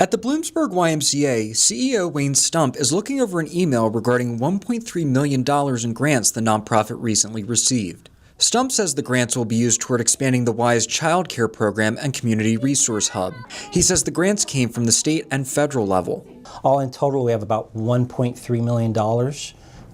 At the Bloomsburg YMCA, CEO Wayne Stump is looking over an email regarding $1.3 million in grants the nonprofit recently received. Stump says the grants will be used toward expanding the Y's child care program and community resource hub. He says the grants came from the state and federal level. All in total, we have about $1.3 million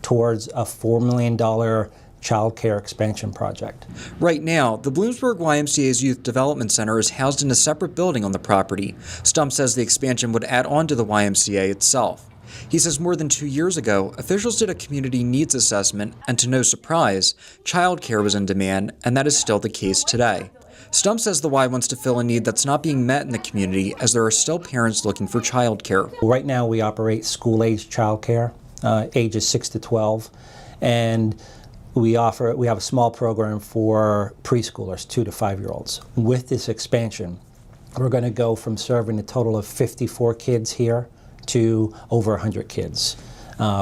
towards a $4 million child care expansion project. Right now, the Bloomsburg YMCA's Youth Development Center is housed in a separate building on the property. Stump says the expansion would add on to the YMCA itself. He says more than 2 years ago, officials did a community needs assessment, and to no surprise, child care was in demand, and that is still the case today. Stump says the Y wants to fill a need that's not being met in the community, as there are still parents looking for child care. Right now we operate school-age child care, ages 6 to 12, and we have a small program for preschoolers, 2 to 5-year-olds. With this expansion, we're going to go from serving a total of 54 kids here to over 100 kids,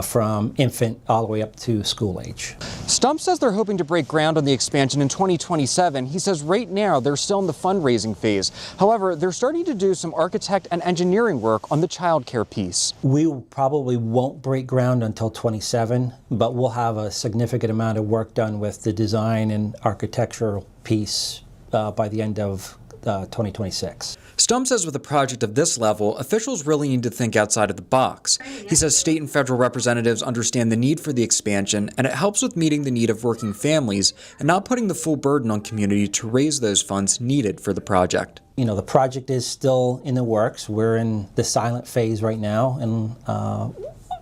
from infant all the way up to school age. Stump says they're hoping to break ground on the expansion in 2027. He says right now they're still in the fundraising phase. However, they're starting to do some architect and engineering work on the child care piece. We probably won't break ground until 27, but we'll have a significant amount of work done with the design and architectural piece by the end of 2026. Stump says with a project of this level, officials really need to think outside of the box. He says state and federal representatives understand the need for the expansion, and it helps with meeting the need of working families and not putting the full burden on community to raise those funds needed for the project. You know, the project is still in the works. We're in the silent phase right now, and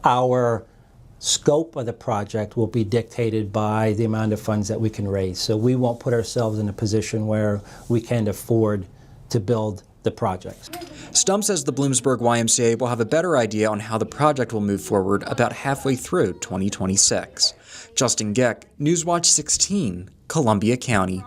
our scope of the project will be dictated by the amount of funds that we can raise. So we won't put ourselves in a position where we can't afford to build the project. Stump says the Bloomsburg YMCA will have a better idea on how the project will move forward about halfway through 2026. Justin Gick, Newswatch 16, Columbia County.